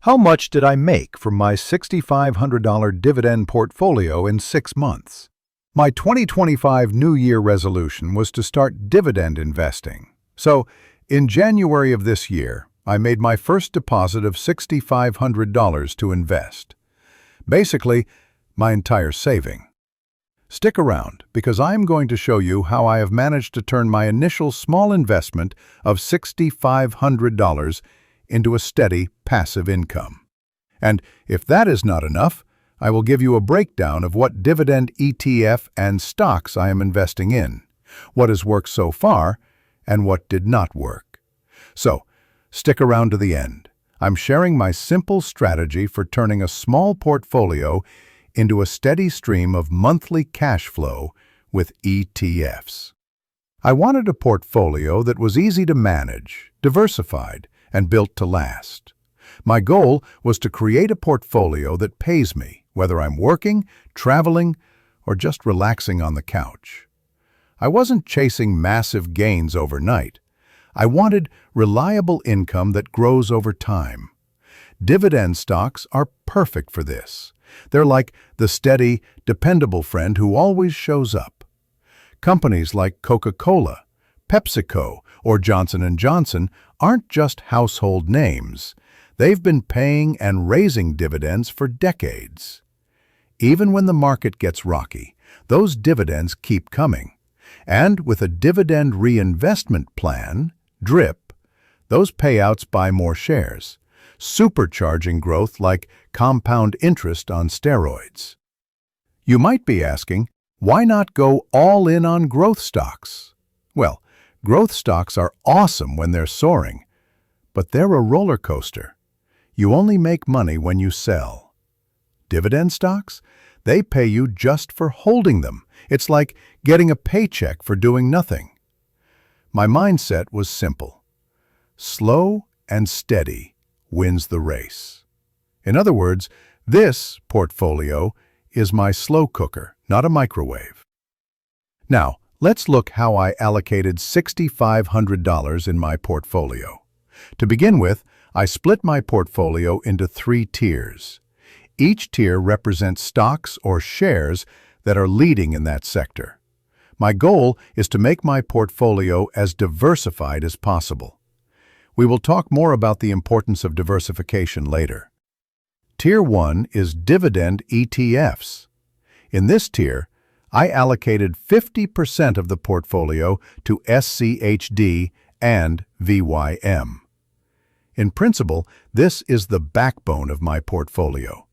How much did I make from my $6,500 dividend portfolio in 6 months? My 2025 New Year resolution was to start dividend investing. So, in January of this year, I made my first deposit of $6,500 to invest. Basically, my entire saving. Stick around, because I'm going to show you how I have managed to turn my initial small investment of $6,500 into a steady, passive income. And if that is not enough, I will give you a breakdown of what dividend ETF and stocks I am investing in, what has worked so far, and what did not work. So, stick around to the end. I'm sharing my simple strategy for turning a small portfolio into a steady stream of monthly cash flow with ETFs. I wanted a portfolio that was easy to manage, diversified, and built to last. My goal was to create a portfolio that pays me, whether I'm working, traveling, or just relaxing on the couch. I wasn't chasing massive gains overnight. I wanted reliable income that grows over time. Dividend stocks are perfect for this. They're like the steady, dependable friend who always shows up. Companies like Coca-Cola, PepsiCo, or Johnson & Johnson aren't just household names. They've been paying and raising dividends for decades. Even when the market gets rocky, those dividends keep coming. And with a dividend reinvestment plan, DRIP, those payouts buy more shares, supercharging growth like compound interest on steroids. You might be asking, why not go all in on growth stocks? Well, growth stocks are awesome when they're soaring, but they're a roller coaster. You only make money when you sell. Dividend stocks? They pay you just for holding them. It's like getting a paycheck for doing nothing. My mindset was simple. Slow and steady wins the race. In other words, this portfolio is my slow cooker, not a microwave. Now, let's look how I allocated $6,500 in my portfolio. To begin with, I split my portfolio into 3 tiers. Each tier represents stocks or shares that are leading in that sector. My goal is to make my portfolio as diversified as possible. We will talk more about the importance of diversification later. Tier 1 is dividend ETFs. In this tier, I allocated 50% of the portfolio to SCHD and VYM. In principle, this is the backbone of my portfolio.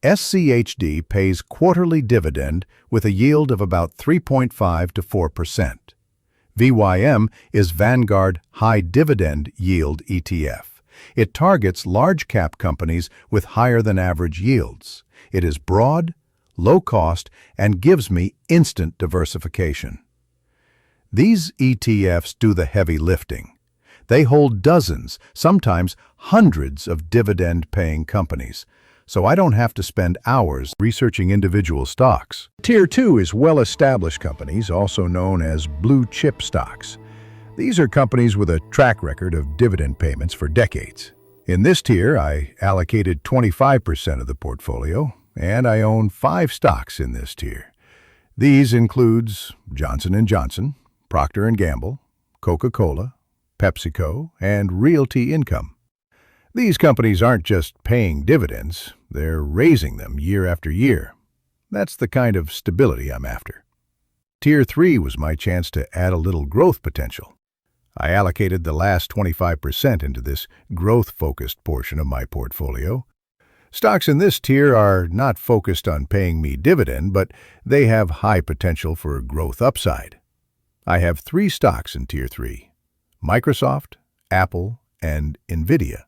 SCHD pays quarterly dividend with a yield of about 3.5 to 4%. VYM is Vanguard High Dividend Yield ETF. It targets large-cap companies with higher-than-average yields. It is broad, low-cost, and gives me instant diversification. These ETFs do the heavy lifting. They hold dozens, sometimes hundreds of dividend-paying companies, so I don't have to spend hours researching individual stocks. Tier 2 is well-established companies, also known as blue-chip stocks. These are companies with a track record of dividend payments for decades. In this tier, I allocated 25% of the portfolio, and I own 5 stocks in this tier. These includes Johnson & Johnson, Procter & Gamble, Coca-Cola, PepsiCo, and Realty Income. These companies aren't just paying dividends, they're raising them year after year. That's the kind of stability I'm after. Tier 3 was my chance to add a little growth potential. I allocated the last 25% into this growth-focused portion of my portfolio. Stocks in this tier are not focused on paying me dividend, but they have high potential for growth upside. I have 3 stocks in Tier 3. Microsoft, Apple, and Nvidia.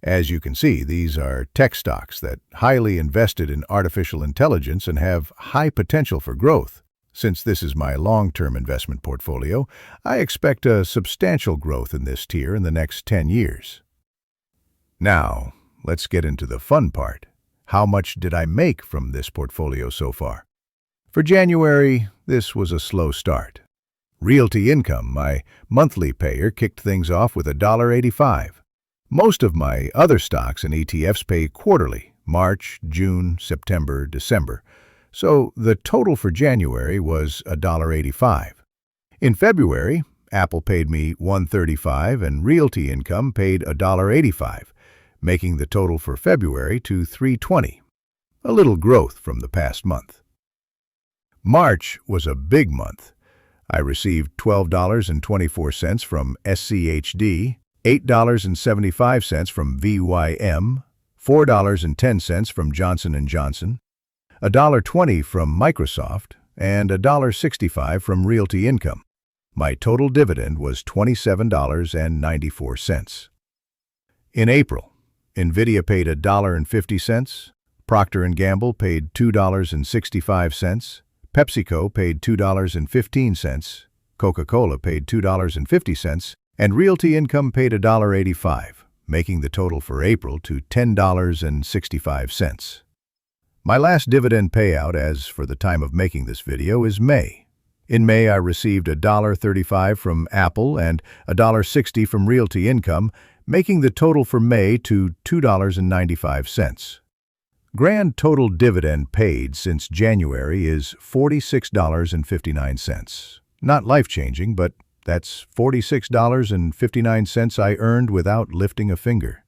As you can see, these are tech stocks that highly invested in artificial intelligence and have high potential for growth. Since this is my long-term investment portfolio, I expect a substantial growth in this tier in the next 10 years. Now, let's get into the fun part. How much did I make from this portfolio so far? For January, this was a slow start. Realty Income, my monthly payer, kicked things off with $1.85. Most of my other stocks and ETFs pay quarterly, March, June, September, December. So the total for January was $1.85. In February, Apple paid me $1.35 and Realty Income paid $1.85, making the total for February to $3.20, a little growth from the past month. March was a big month. I received $12.24 from SCHD, $8.75 from VYM, $4.10 from Johnson & Johnson, $1.20 from Microsoft, and $1.65 from Realty Income. My total dividend was $27.94. In April, NVIDIA paid $1.50, Procter & Gamble paid $2.65, PepsiCo paid $2.15, Coca-Cola paid $2.50, and Realty Income paid $1.85, making the total for April to $10.65. My last dividend payout, as for the time of making this video, is May. In May, I received $1.35 from Apple and $1.60 from Realty Income, making the total for May to $2.95. Grand total dividend paid since January is $46.59. Not life-changing, but that's $46.59 I earned without lifting a finger.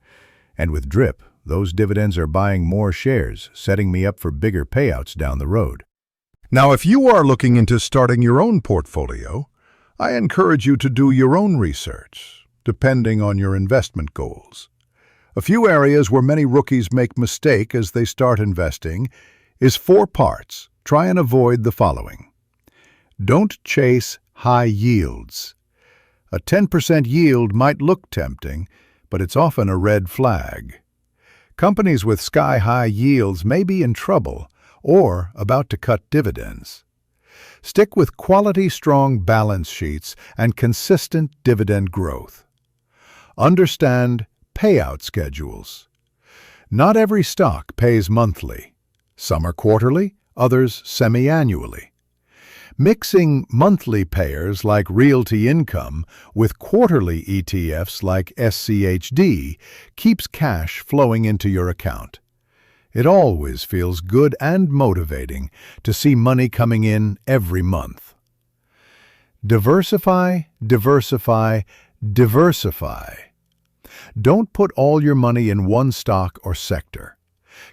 And with DRIP, those dividends are buying more shares, setting me up for bigger payouts down the road. Now, if you are looking into starting your own portfolio, I encourage you to do your own research, depending on your investment goals. A few areas where many rookies make mistake as they start investing is 4 parts. Try and avoid the following. Don't chase high yields. A 10% yield might look tempting, but it's often a red flag. Companies with sky-high yields may be in trouble or about to cut dividends. Stick with quality, strong balance sheets and consistent dividend growth. Understand payout schedules. Not every stock pays monthly. Some are quarterly, others semi-annually. Mixing monthly payers like Realty Income with quarterly ETFs like SCHD keeps cash flowing into your account. It always feels good and motivating to see money coming in every month. Diversify, diversify, diversify. Don't put all your money in one stock or sector.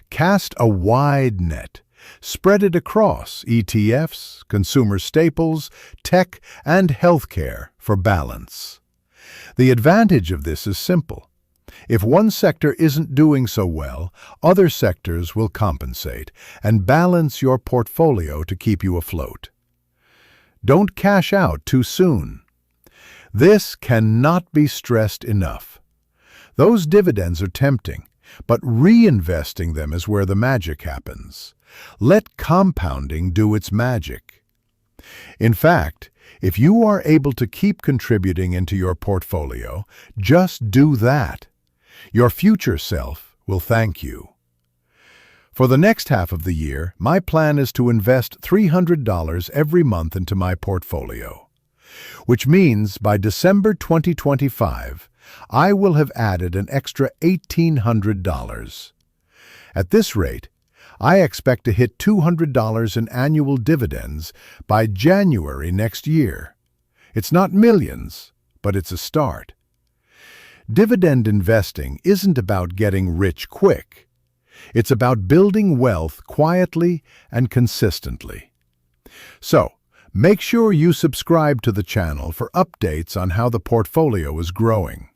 Cast a wide net. Spread it across ETFs, consumer staples, tech, and healthcare for balance. The advantage of this is simple. If one sector isn't doing so well, other sectors will compensate and balance your portfolio to keep you afloat. Don't cash out too soon. This cannot be stressed enough. Those dividends are tempting, but reinvesting them is where the magic happens. Let compounding do its magic. In fact, if you are able to keep contributing into your portfolio, just do that. Your future self will thank you. For the next half of the year, my plan is to invest $300 every month into my portfolio, which means by December 2025, I will have added an extra $1,800. At this rate, I expect to hit $200 in annual dividends by January next year. It's not millions, but it's a start. Dividend investing isn't about getting rich quick. It's about building wealth quietly and consistently. So, make sure you subscribe to the channel for updates on how the portfolio is growing.